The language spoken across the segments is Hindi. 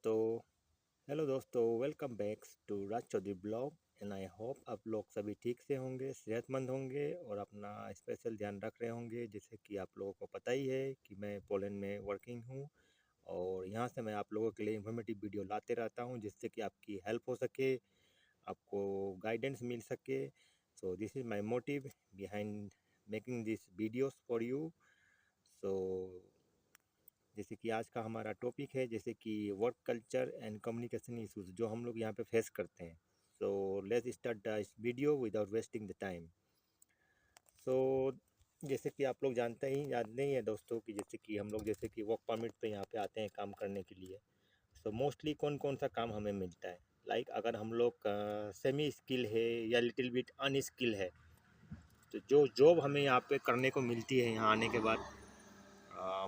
दोस्तों। हेलो दोस्तों, welcome back to Raj Chaudhary blog. And I hope आप लोग सभी ठीक से होंगे, सेहतमंद होंगे और अपना स्पेशल ध्यान रख रहे होंगे। जैसे कि आप लोगों को पता ही है कि मैं पोलैंड में वर्किंग हूँ और यहाँ से मैं आप लोगों के लिए इन्फॉर्मेटिव वीडियो लाते रहता हूँ जिससे कि आपकी हेल्प हो सके, आपको गाइडेंस मिल सके। So this is my motive behind making this videos for you. So जैसे कि आज का हमारा टॉपिक है जैसे कि work culture and communication issues जो हम लोग यहाँ पे फेस करते हैं। So let's start the video without wasting the time. So जैसे कि आप लोग जानते ही हैं दोस्तों कि जैसे कि हम लोग जैसे कि वर्क परमिट पे यहाँ पे आते हैं काम करने के लिए। सो मोस्टली कौन कौन सा काम हमें मिलता है, लाइक अगर हम लोग सेमी स्किल है या लिटिल बिट अनस्किल है, तो जो जॉब हमें यहाँ पे करने को मिलती है यहाँ आने के बाद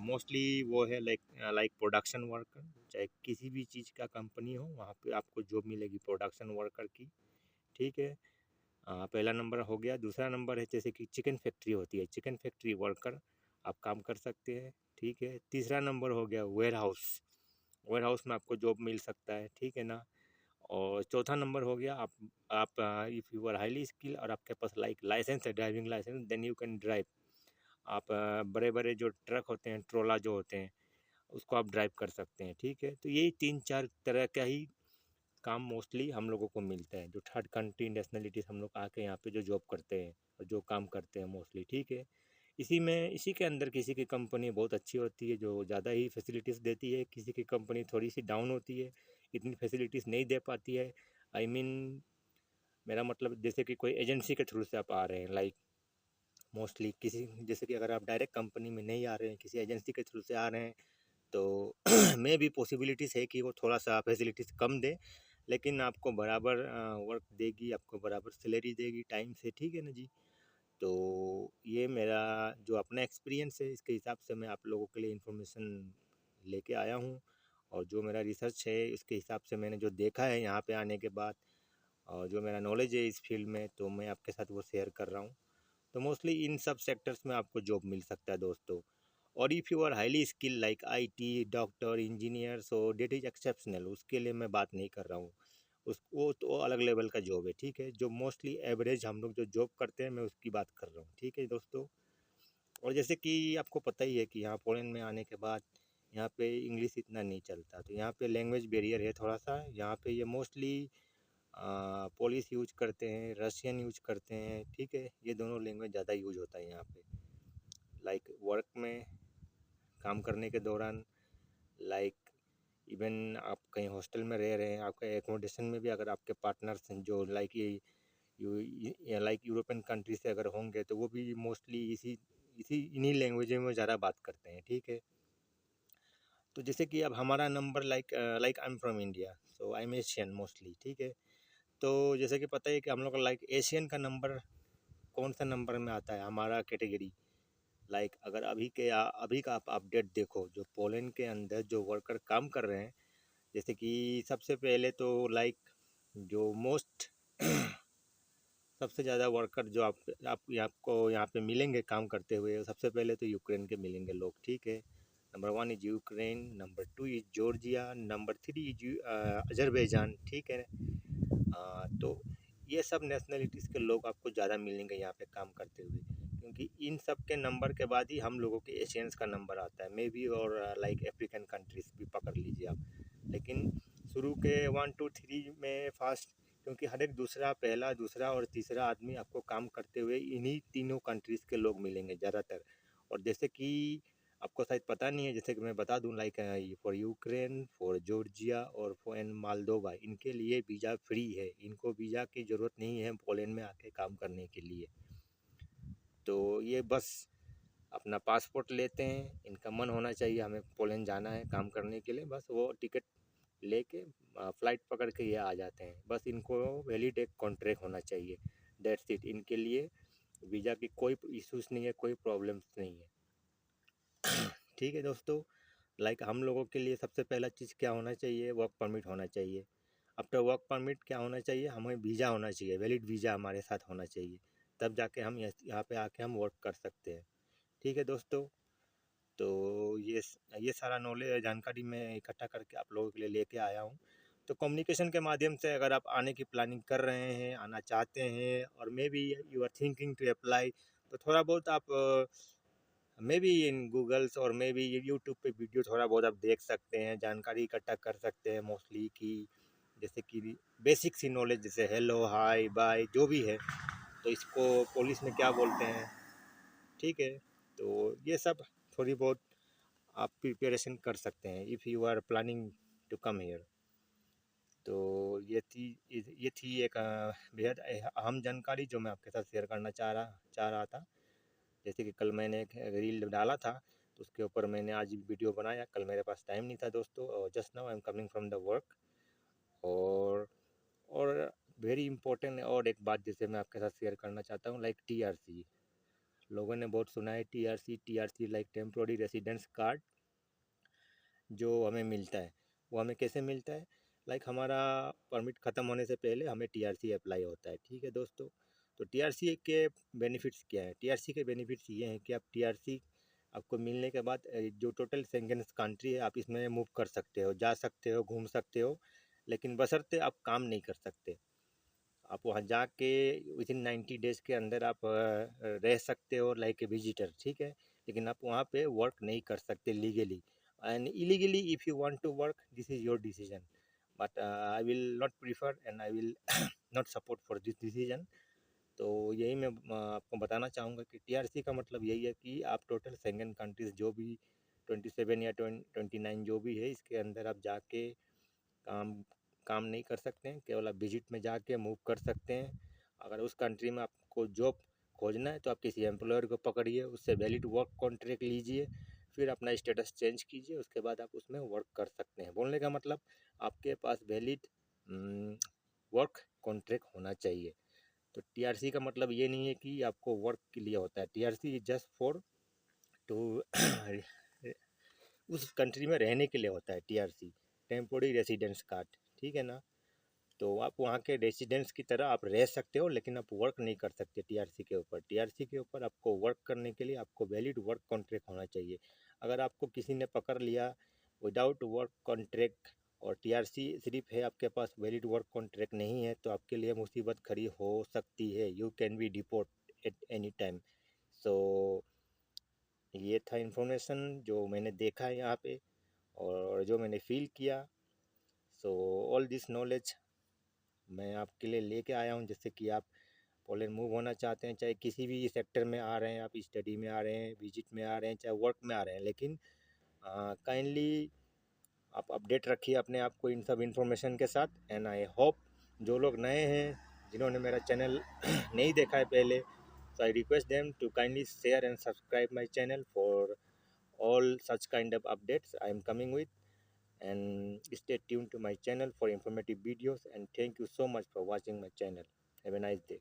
मोस्टली वो है लाइक प्रोडक्शन वर्कर। चाहे किसी भी चीज़ का कंपनी हो वहाँ पे आपको जॉब मिलेगी प्रोडक्शन वर्कर की। ठीक है। पहला नंबर हो गया। दूसरा नंबर है जैसे कि चिकन फैक्ट्री होती है, चिकन फैक्ट्री वर्कर आप काम कर सकते हैं। ठीक है। तीसरा नंबर हो गया वेयर हाउस, वेयर हाउस में आपको जॉब मिल सकता है। ठीक है ना। और चौथा नंबर हो गया आप if you are highly skill और आपके पास लाइक लाइसेंस है, driving license, then you can drive. आप बड़े बड़े जो ट्रक होते हैं, ट्रोला जो होते हैं, उसको आप ड्राइव कर सकते हैं। ठीक है। तो यही 3-4 तरह का ही काम मोस्टली हम लोगों को मिलता है, जो थर्ड कंट्री नेशनलिटीज़ हम लोग आके यहाँ पे जो जॉब करते हैं और जो काम करते हैं मोस्टली। ठीक है। इसी के अंदर किसी की कंपनी बहुत अच्छी होती है जो ज़्यादा ही फैसिलिटीज़ देती है, किसी की कंपनी थोड़ी सी डाउन होती है, इतनी फैसिलिटीज़ नहीं दे पाती है। आई मीन मेरा मतलब जैसे कि कोई एजेंसी के थ्रू से आप आ रहे हैं, लाइक मोस्टली किसी जैसे कि अगर आप डायरेक्ट कंपनी में नहीं आ रहे हैं, किसी एजेंसी के थ्रू से आ रहे हैं, तो मे भी पॉसिबिलिटीज़ है कि वो थोड़ा सा फैसिलिटीज़ कम दे, लेकिन आपको बराबर वर्क देगी, आपको बराबर सैलरी देगी टाइम से। ठीक है ना जी। तो ये मेरा जो अपना एक्सपीरियंस है इसके हिसाब से मैं आप लोगों के लिए इन्फॉर्मेशन लेके आया हूँ, और जो मेरा रिसर्च है इसके हिसाब से मैंने जो देखा है यहाँ पे आने के बाद, और जो मेरा नॉलेज है इस फील्ड में, तो मैं आपके साथ वो शेयर कर रहा हूँ। तो मोस्टली इन सब सेक्टर्स में आपको जॉब मिल सकता है दोस्तों। और if you are highly skill like IT, doctor, engineer, so that is exceptional, उसके लिए मैं बात नहीं कर रहा हूँ। उस वो तो अलग लेवल का जॉब है। ठीक है। जो मोस्टली एवरेज हम लोग जो जॉब करते हैं मैं उसकी बात कर रहा हूँ। ठीक है दोस्तों। और जैसे कि आपको पता ही है कि यहाँ पोलैंड में आने के बाद यहाँ पे इंग्लिश इतना नहीं चलता, तो यहाँ पे लैंग्वेज बैरियर है थोड़ा सा। यहाँ पे ये मोस्टली पोलिश यूज करते हैं, रशियन यूज करते हैं। ठीक है। ये दोनों लैंग्वेज ज़्यादा यूज होता है यहाँ पे, लाइक वर्क में, काम करने के दौरान, लाइक इवन आप कहीं हॉस्टल में रह रहे हैं, आपके एकोमोडेशन में भी अगर आपके पार्टनर्स हैं जो लाइक ये लाइक यूरोपियन कंट्री से अगर होंगे, तो वो भी मोस्टली इसी इसी इन्हीं लैंग्वेज में ज़्यादा बात करते हैं। ठीक है। तो जैसे कि अब हमारा number like I am from India, so I am Asian mostly. ठीक है। तो जैसे कि पता है कि हम लोग का लाइक एशियन का नंबर कौन सा नंबर में आता है हमारा कैटेगरी, लाइक अगर अभी का आप अपडेट देखो, जो पोलैंड के अंदर जो वर्कर काम कर रहे हैं, जैसे कि सबसे पहले तो लाइक जो मोस्ट सबसे ज़्यादा वर्कर जो आपको यहाँ पे मिलेंगे काम करते हुए, सबसे पहले तो यूक्रेन के मिलेंगे लोग। ठीक है। Number 1 is Ukraine, number 2 is Georgia, number 3 is Azerbaijan. ठीक है। तो ये सब नेशनलिटीज़ के लोग आपको ज़्यादा मिलेंगे यहाँ पे काम करते हुए, क्योंकि इन सब के नंबर के बाद ही हम लोगों के एशियंस का नंबर आता है, मे बी, और लाइक अफ्रीकन कंट्रीज भी पकड़ लीजिए आप। लेकिन शुरू के 1 2 3 में फास्ट, क्योंकि हर एक दूसरा, पहला, दूसरा और तीसरा आदमी आपको काम करते हुए इन्हीं तीनों कंट्रीज़ के लोग मिलेंगे ज़्यादातर। और जैसे कि आपको शायद पता नहीं है, जैसे कि मैं बता दूं, like for Ukraine, for Georgia और फॉर एंड मालदोवा, इनके लिए वीज़ा फ्री है, इनको वीज़ा की ज़रूरत नहीं है पोलैंड में आके काम करने के लिए। तो ये बस अपना पासपोर्ट लेते हैं, इनका मन होना चाहिए हमें पोलैंड जाना है काम करने के लिए, बस वो टिकट लेके फ़्लाइट पकड़ के ये आ जाते हैं। बस इनको वैलिड एक कॉन्ट्रैक्ट होना चाहिए, दैट्स इट। इनके लिए वीज़ा की कोई इश्यूज़ नहीं है, कोई प्रॉब्लम्स नहीं है। ठीक है दोस्तों। लाइक हम लोगों के लिए सबसे पहला चीज़ क्या होना चाहिए, वर्क परमिट होना चाहिए। आफ्टर वर्क परमिट क्या होना चाहिए, हमें वीज़ा होना चाहिए, वैलिड वीज़ा हमारे साथ होना चाहिए, तब जाके हम यहाँ पे आके हम वर्क कर सकते हैं। ठीक है दोस्तों। तो ये सारा नॉलेज जानकारी मैं इकट्ठा करके आप लोगों के लिए लेके आया हूँ। तो कम्युनिकेशन के माध्यम से अगर आप आने की प्लानिंग कर रहे हैं, आना चाहते हैं और maybe you are thinking to apply, तो थोड़ा बहुत आप मे बी इन गूगल्स और मे बी यूट्यूब पे वीडियो थोड़ा बहुत आप देख सकते हैं, जानकारी इकट्ठा कर सकते हैं मोस्टली कि जैसे कि बेसिक सी नॉलेज, जैसे हेलो, हाय, बाय, जो भी है, तो इसको पुलिस में क्या बोलते हैं, ठीक है। तो ये सब थोड़ी बहुत आप प्रिपरेशन कर सकते हैं if you are planning to come here. तो ये थी एक बेहद अहम जानकारी जो मैं आपके साथ शेयर करना चाह रहा था। जैसे कि कल मैंने एक रील डाला था, तो उसके ऊपर मैंने आज वीडियो बनाया। कल मेरे पास टाइम नहीं था दोस्तों, और just now I am coming from the work. और और वेरी इंपॉर्टेंट और एक बात जैसे मैं आपके साथ शेयर करना चाहता हूँ, लाइक टीआरसी। लोगों ने बहुत सुना है TRC like temporary residence card जो हमें मिलता है। वो हमें कैसे मिलता है? लाइक हमारा परमिट ख़त्म होने से पहले हमें टीआरसी अप्लाई होता है, ठीक है दोस्तों। तो टीआरसी के बेनिफिट्स क्या है? टीआरसी के बेनिफिट्स ये हैं कि आप टीआरसी आपको मिलने के बाद जो टोटल शेंगन कंट्री है आप इसमें मूव कर सकते हो, जा सकते हो, घूम सकते हो, लेकिन बशर्ते आप काम नहीं कर सकते। आप वहाँ जाके विदिन 90 डेज़ के अंदर आप रह सकते हो लाइक ए विजिटर, ठीक है, लेकिन आप वहाँ पे वर्क नहीं कर सकते legally. And illegally if you want to work, this is your decision, but I will not prefer and I will not support for this decision. तो यही मैं आपको बताना चाहूँगा कि टीआरसी का मतलब यही है कि आप टोटल शेंगन कंट्रीज़ जो भी 27 या 29 जो भी है, इसके अंदर आप जाके काम काम नहीं कर सकते हैं, केवल आप विजिट में जाके मूव कर सकते हैं। अगर उस कंट्री में आपको जॉब खोजना है तो आप किसी एम्प्लॉयर को पकड़िए, उससे वैलिड वर्क कॉन्ट्रैक्ट लीजिए, फिर अपना स्टेटस चेंज कीजिए, उसके बाद आप उसमें वर्क कर सकते हैं। बोलने का मतलब आपके पास वैलिड वर्क कॉन्ट्रैक्ट होना चाहिए। तो टीआरसी का मतलब ये नहीं है कि आपको वर्क के लिए होता है, TRC is just for to उस कंट्री में रहने के लिए होता है टीआरसी, टेम्पोररी रेसिडेंस कार्ड, ठीक है ना। तो आप वहाँ के रेसिडेंट्स की तरह आप रह सकते हो, लेकिन आप वर्क नहीं कर सकते टीआरसी के ऊपर। टीआरसी के ऊपर आपको वर्क करने के लिए आपको वैलिड वर्क कॉन्ट्रैक्ट होना चाहिए। अगर आपको किसी ने पकड़ लिया विदाउट वर्क कॉन्ट्रैक्ट और टीआरसी सिर्फ है, आपके पास वैलिड वर्क कॉन्ट्रैक्ट नहीं है, तो आपके लिए मुसीबत खड़ी हो सकती है। You can be deport at any time. So ये था इन्फॉर्मेशन जो मैंने देखा है यहाँ पे और जो मैंने फील किया। सो ऑल दिस नॉलेज मैं आपके लिए लेके आया हूँ, जैसे कि आप पोलैंड मूव होना चाहते हैं, चाहे किसी भी सेक्टर में आ रहे हैं, आप स्टडी में आ रहे हैं, विजिट में आ रहे हैं, चाहे वर्क में आ रहे हैं, लेकिन काइंडली आप अपडेट रखिए अपने आप को इन सब इन्फॉर्मेशन के साथ। एंड आई होप जो लोग नए हैं, जिन्होंने मेरा चैनल नहीं देखा है पहले, so I request them to kindly share and subscribe my channel for all such kind of updates I am coming with, and stay tuned to my channel for informative videos, and thank you so much for watching my channel. Have a nice day.